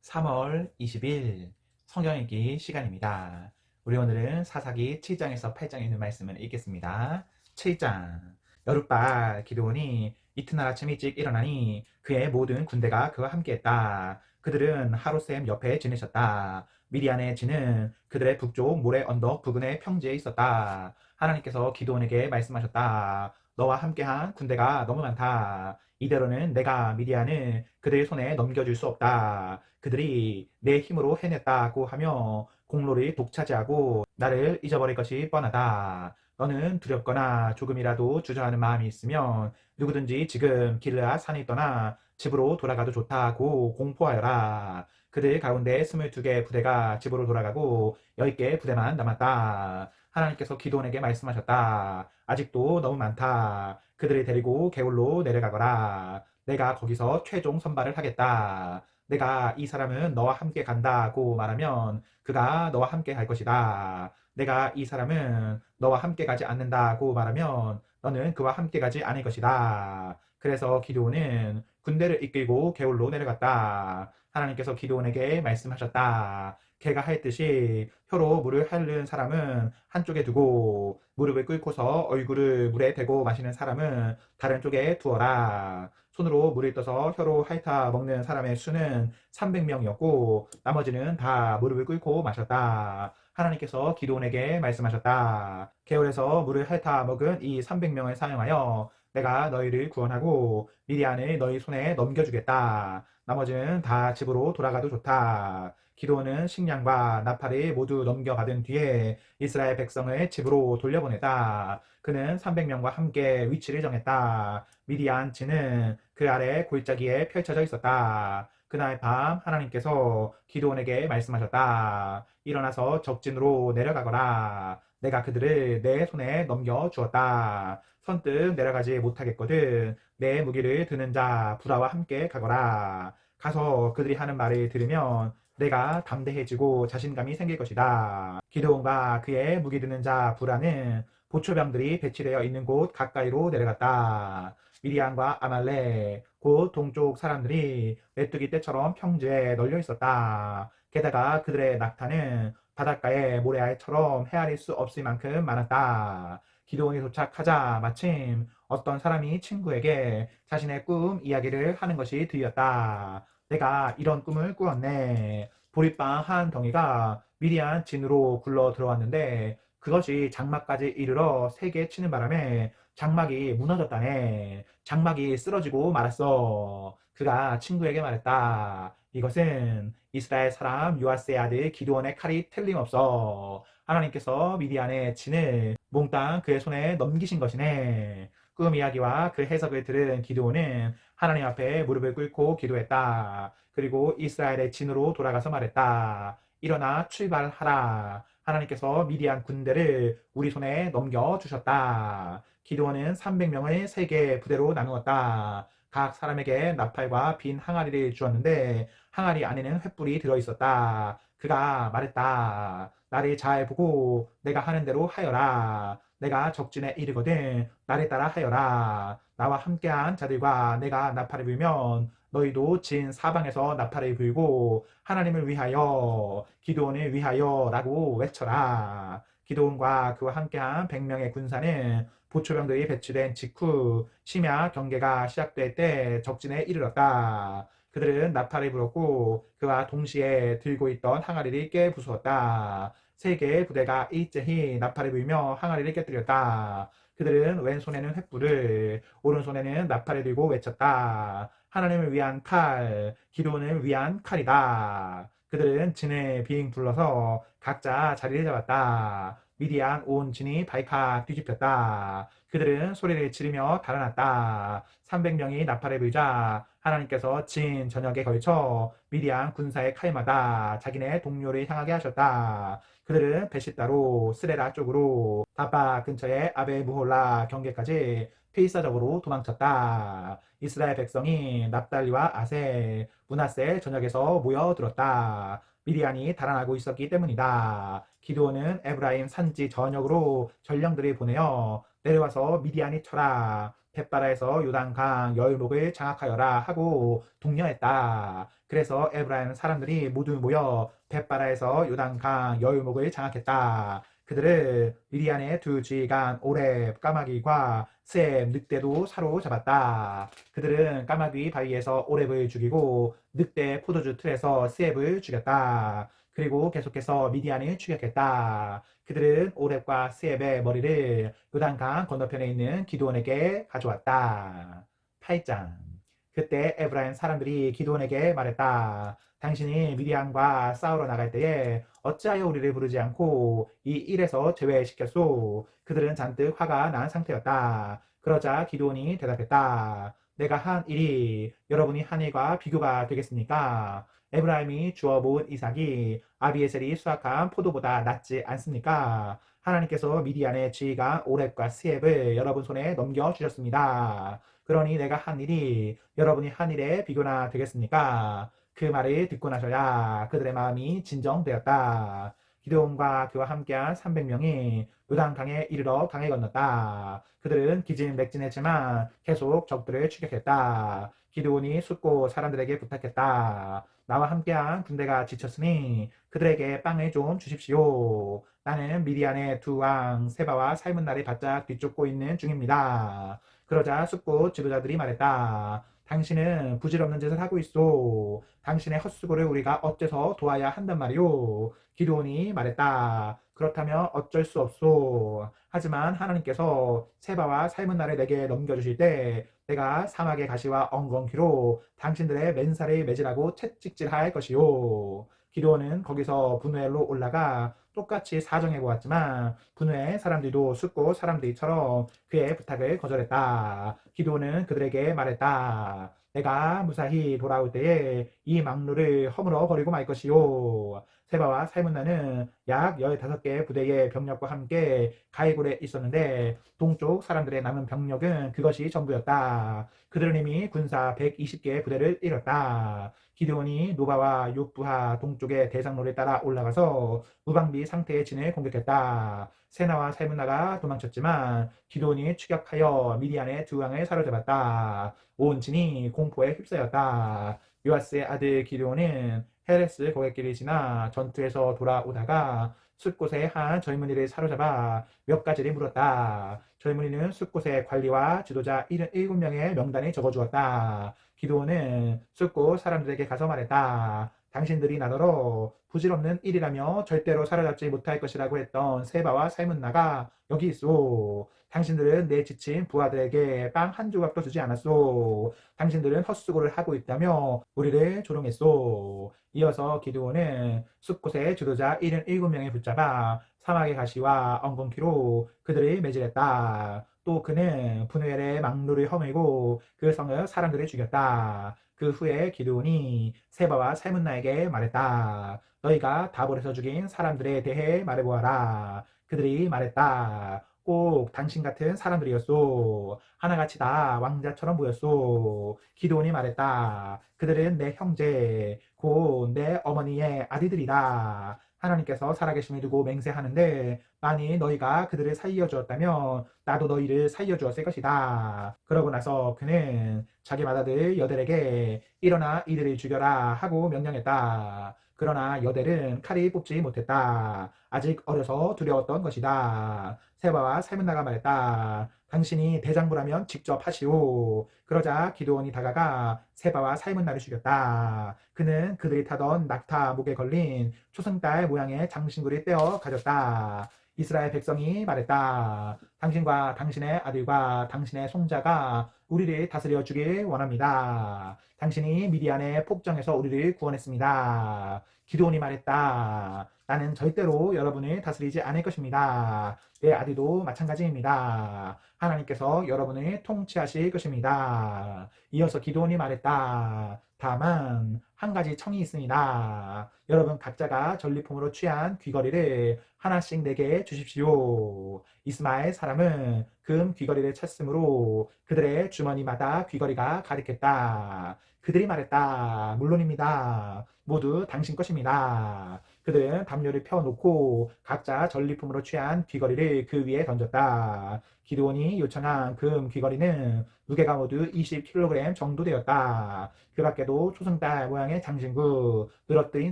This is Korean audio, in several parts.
3월 20일 성경 읽기 시간입니다. 우리 오늘은 사사기 7장에서 8장에 있는 말씀을 읽겠습니다. 7장. 여룻발 기드온이 이튿날 아침 일찍 일어나니 그의 모든 군대가 그와 함께했다. 그들은 하롯셈 옆에 지내셨다. 미디안의 진은 그들의 북쪽 모래 언덕 부근의 평지에 있었다. 하나님께서 기드온에게 말씀하셨다. 너와 함께한 군대가 너무 많다. 이대로는 내가 미디안을 그들 손에 넘겨줄 수 없다. 그들이 내 힘으로 해냈다고 하며 공로를 독차지하고 나를 잊어버릴 것이 뻔하다. 너는 두렵거나 조금이라도 주저하는 마음이 있으면 누구든지 지금 길르앗 산에 떠나 집으로 돌아가도 좋다고 공포하여라. 그들 가운데 22개 부대가 집으로 돌아가고 10개 부대만 남았다. 하나님께서 기드온에게 말씀하셨다. 아직도 너무 많다. 그들을 데리고 게울로 내려가거라. 내가 거기서 최종 선발을 하겠다. 내가 이 사람은 너와 함께 간다고 말하면 그가 너와 함께 갈 것이다. 내가 이 사람은 너와 함께 가지 않는다고 말하면 너는 그와 함께 가지 않을 것이다. 그래서 기드온은 군대를 이끌고 게울로 내려갔다. 하나님께서 기드온에게 말씀하셨다. 걔가 할 듯이 혀로 물을 핥는 사람은 한쪽에 두고 무릎을 꿇고서 얼굴을 물에 대고 마시는 사람은 다른 쪽에 두어라. 손으로 물을 떠서 혀로 핥아 먹는 사람의 수는 300명이었고 나머지는 다 무릎을 꿇고 마셨다. 하나님께서 기드온에게 말씀하셨다. 게올에서 물을 핥아 먹은 이 300명을 사용하여 내가 너희를 구원하고 미디안을 너희 손에 넘겨주겠다. 나머지는 다 집으로 돌아가도 좋다. 기드온은 식량과 나팔을 모두 넘겨받은 뒤에 이스라엘 백성을 집으로 돌려보냈다. 그는 300명과 함께 위치를 정했다. 미디안 진은 그 아래 골짜기에 펼쳐져 있었다. 그날 밤 하나님께서 기드온에게 말씀하셨다. 일어나서 적진으로 내려가거라. 내가 그들을 내 손에 넘겨 주었다. 선뜻 내려가지 못하겠거든. 내 무기를 드는 자 부라와 함께 가거라. 가서 그들이 하는 말을 들으면 내가 담대해지고 자신감이 생길 것이다. 기드온과 그의 무기 드는 자 부라는 보초병들이 배치되어 있는 곳 가까이로 내려갔다. 미디안과 아말렉, 곧 동쪽 사람들이 메뚜기 떼처럼 평지에 널려 있었다. 게다가 그들의 낙타는 바닷가의 모래알처럼 헤아릴 수 없을 만큼 많았다. 기드온이 도착하자 마침 어떤 사람이 친구에게 자신의 꿈 이야기를 하는 것이 들렸다. 내가 이런 꿈을 꾸었네. 보리빵 한 덩이가 미디안 진으로 굴러 들어왔는데 그것이 장막까지 이르러 세게 치는 바람에 장막이 무너졌다네. 장막이 쓰러지고 말았어. 그가 친구에게 말했다. 이것은 이스라엘 사람 요아스의 아들 기드온의 칼이 틀림없어. 하나님께서 미디안의 진을 몽땅 그의 손에 넘기신 것이네. 꿈 이야기와 그 해석을 들은 기드온은 하나님 앞에 무릎을 꿇고 기도했다. 그리고 이스라엘의 진으로 돌아가서 말했다. 일어나 출발하라. 하나님께서 미디안 군대를 우리 손에 넘겨주셨다. 기드온은 300명을 3개 부대로 나누었다. 각 사람에게 나팔과 빈 항아리를 주었는데 항아리 안에는 횃불이 들어있었다. 그가 말했다. 나를 잘 보고 내가 하는 대로 하여라. 내가 적진에 이르거든 나를 따라 하여라. 나와 함께한 자들과 내가 나팔을 불면 너희도 진 사방에서 나팔을 불고 하나님을 위하여 기드온을 위하여 라고 외쳐라. 기드온과 그와 함께한 100명의 군사는 보초병들이 배치된 직후 심야 경계가 시작될 때 적진에 이르렀다. 그들은 나팔을 불었고 그와 동시에 들고 있던 항아리를 깨부수었다. 3개의 부대가 일제히 나팔을 불며 항아리를 깨뜨렸다. 그들은 왼손에는 횃불을 오른손에는 나팔을 들고 외쳤다. 하나님을 위한 칼, 기도원을 위한 칼이다. 그들은 진을 빙 둘러서 각자 자리를 잡았다. 미디안 온 진이 발칵 뒤집혔다. 그들은 소리를 지르며 달아났다. 300명이 나팔을 불자 하나님께서 진 전역에 걸쳐 미디안 군사의 칼마다 자기네 동료를 향하게 하셨다. 그들은 베시다로 스레라 쪽으로 다바 근처의 아벨 무홀라 경계까지 필사적으로 도망쳤다. 이스라엘 백성이 납달리와 아셀, 므낫세 전역에서 모여들었다. 미디안이 달아나고 있었기 때문이다. 기드온은 에브라임 산지 전역으로 전령들을 보내어 내려와서 미디안이 쳐라. 벳바라에서 요단강 열목을 장악하여라 하고 독려했다. 그래서 에브라임 사람들이 모두 모여 벳바라에서 요단강 여유목을 장악했다. 그들을 미디안의 두 지휘관 오렙 까마귀과 셈 늑대도 사로잡았다. 그들은 까마귀 바위에서 오렙을 죽이고 늑대 포도주 틀에서 셈을 죽였다. 그리고 계속해서 미디안을 추격했다. 그들은 오렙과 셈의 머리를 요단강 건너편에 있는 기드온에게 가져왔다. 8장. 그때 에브라임 사람들이 기드온에게 말했다. 당신이 미디안과 싸우러 나갈 때에 어찌하여 우리를 부르지 않고 이 일에서 제외시켰소? 그들은 잔뜩 화가 난 상태였다. 그러자 기드온이 대답했다. 내가 한 일이 여러분이 한 일과 비교가 되겠습니까? 에브라임이 주워 모은 이삭이 아비에셀이 수확한 포도보다 낫지 않습니까? 하나님께서 미디안의 지휘관 오렙과 스앱을 여러분 손에 넘겨주셨습니다. 그러니 내가 한 일이 여러분이 한 일에 비교나 되겠습니까? 그 말을 듣고 나서야 그들의 마음이 진정되었다. 기드온과 그와 함께한 300명이 요단강에 이르러 강을 건넜다. 그들은 기진맥진했지만 계속 적들을 추격했다. 기드온이 숫고 사람들에게 부탁했다. 나와 함께한 군대가 지쳤으니 그들에게 빵을 좀 주십시오. 나는 미디안의 두 왕 세바와 살문나를 바짝 뒤쫓고 있는 중입니다. 그러자 숫고 지도자들이 말했다. 당신은 부질없는 짓을 하고 있소. 당신의 헛수고를 우리가 어째서 도와야 한단 말이오. 기드온이 말했다. 그렇다면 어쩔 수 없소. 하지만 하나님께서 세바와 살문나를 내게 넘겨주실 때 내가 사막의 가시와 엉겅퀴로 당신들의 맨살을 매질하고 채찍질할 것이요. 기드온은 거기서 분우엘로 올라가 똑같이 사정해 보았지만 분우엘 사람들도 숫고 사람들처럼 그의 부탁을 거절했다. 기드온은 그들에게 말했다. 내가 무사히 돌아올 때에 이 망루를 허물어 버리고 말 것이요. 세바와 살문나는 약 15개의 부대의 병력과 함께 가이굴에 있었는데 동쪽 사람들의 남은 병력은 그것이 전부였다. 그들은 이미 군사 120개의 부대를 잃었다. 기드온이 노바와 육부하 동쪽의 대장로를 따라 올라가서 무방비 상태의 진을 공격했다. 세나와 살문나가 도망쳤지만 기드온이 추격하여 미디안의 두 왕을 사로잡았다. 온 진이 공포에 휩싸였다. 요아스의 아들 기드온은 헤레스 고갯길을 지나 전투에서 돌아오다가 숫곳의 한 젊은이를 사로잡아 몇 가지를 물었다. 젊은이는 숫곳의 관리와 지도자 77명의 명단에 적어주었다. 기드온은 숫곳 사람들에게 가서 말했다. 당신들이 나더러 부질없는 일이라며 절대로 사로잡지 못할 것이라고 했던 세바와 살문나가 여기 있소. 당신들은 내 지친 부하들에게 빵 한 조각도 주지 않았소. 당신들은 헛수고를 하고 있다며 우리를 조롱했소. 이어서 기드온은 숲곳의 지도자 77명을 붙잡아 사막의 가시와 엉겅퀴로 그들을 매질했다. 또 그는 분우엘의 망루를 허물고 그 성을 사람들을 죽였다. 그 후에 기드온이 세바와 살문나에게 말했다. 너희가 다볼에서 죽인 사람들에 대해 말해보아라. 그들이 말했다. 꼭 당신 같은 사람들이었소. 하나같이 다 왕자처럼 보였소. 기드온이 말했다. 그들은 내 형제, 곧 내 어머니의 아들들이다. 하나님께서 살아계심을 두고 맹세하는데 만일 너희가 그들을 살려주었다면 나도 너희를 살려주었을 것이다. 그러고 나서 그는 자기 맏아들 여델에게 일어나 이들을 죽여라 하고 명령했다. 그러나 여델은 칼이 뽑지 못했다. 아직 어려서 두려웠던 것이다. 세바와 살문나가 말했다. 당신이 대장부라면 직접 하시오. 그러자 기드온이 다가가 세바와 살문나를 죽였다. 그는 그들이 타던 낙타 목에 걸린 초승달 모양의 장신구를 떼어 가졌다. 이스라엘 백성이 말했다. 당신과 당신의 아들과 당신의 손자가 우리를 다스려 주길 원합니다. 당신이 미디안의 폭정에서 우리를 구원했습니다. 기드온이 말했다. 나는 절대로 여러분을 다스리지 않을 것입니다. 내 아들도 마찬가지입니다. 하나님께서 여러분을 통치하실 것입니다. 이어서 기드온이 말했다. 다만 한 가지 청이 있습니다. 여러분 각자가 전리품으로 취한 귀걸이를 하나씩 내게 주십시오. 이스마엘 사람은 금 귀걸이를 찼으므로 그들의 주머니마다 귀걸이가 가득했다. 그들이 말했다. 물론입니다. 모두 당신 것입니다. 그들은 담요를 펴놓고 각자 전리품으로 취한 귀걸이를 그 위에 던졌다. 기드온이 요청한 금 귀걸이는 무게가 모두 20kg 정도 되었다. 그 밖에도 초승달 모양의 장신구, 늘어뜨린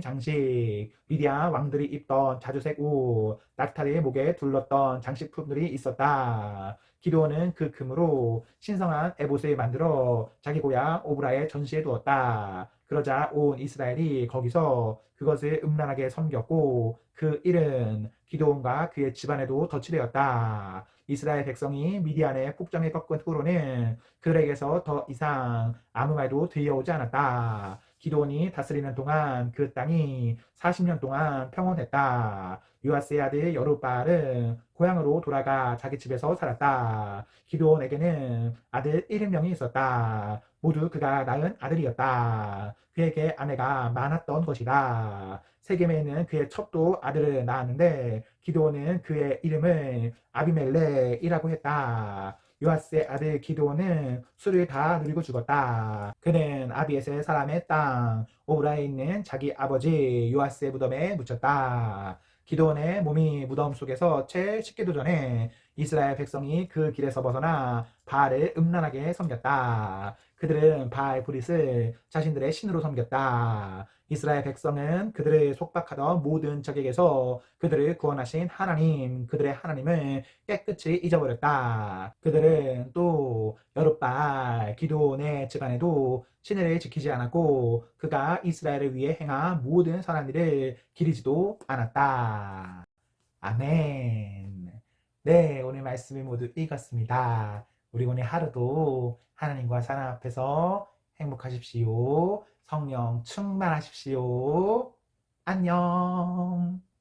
장식, 미디안 왕들이 입던 자주색 옷, 낙타의 목에 둘렀던 장식품들이 있었다. 기드온은 그 금으로 신성한 에봇을 만들어 자기 고향 오브라에 전시해 두었다. 그러자 온 이스라엘이 거기서 그것을 음란하게 섬겼고 그 일은 기드온과 그의 집안에도 덧치되었다. 이스라엘 백성이 미디안의 폭정에 꺾은 후로는 그들에게서 더 이상 아무 말도 들려오지 않았다. 기드온이 다스리는 동안 그 땅이 40년 동안 평온했다. 요아스의 아들 여룹바알은 고향으로 돌아가 자기 집에서 살았다. 기드온에게는 아들 7명이 있었다. 모두 그가 낳은 아들이었다. 그에게 아내가 많았던 것이다. 세겜에 있는 그의 첩도 아들을 낳았는데 기드온은 그의 이름을 아비멜렉이라고 했다. 요아스의 아들 기드온은 술을 다 누리고 죽었다. 그는 아비에셀 사람의 땅 오브라에 있는 자기 아버지 요아스의 무덤에 묻혔다. 기드온의 몸이 무덤 속에서 채 식기도 전에 이스라엘 백성이 그 길에서 벗어나 바알을 음란하게 섬겼다. 그들은 바알 브릿을 자신들의 신으로 섬겼다. 이스라엘 백성은 그들을 속박하던 모든 적에게서 그들을 구원하신 하나님, 그들의 하나님을 깨끗이 잊어버렸다. 그들은 또 여룻바알 기드온의 집안에도 신을 지키지 않았고 그가 이스라엘을 위해 행한 모든 선한 일을 기리지도 않았다. 아멘. 네, 오늘 말씀을 모두 읽었습니다. 우리 오늘 하루도 하나님과 사랑 앞에서 행복하십시오. 성령 충만하십시오. 안녕.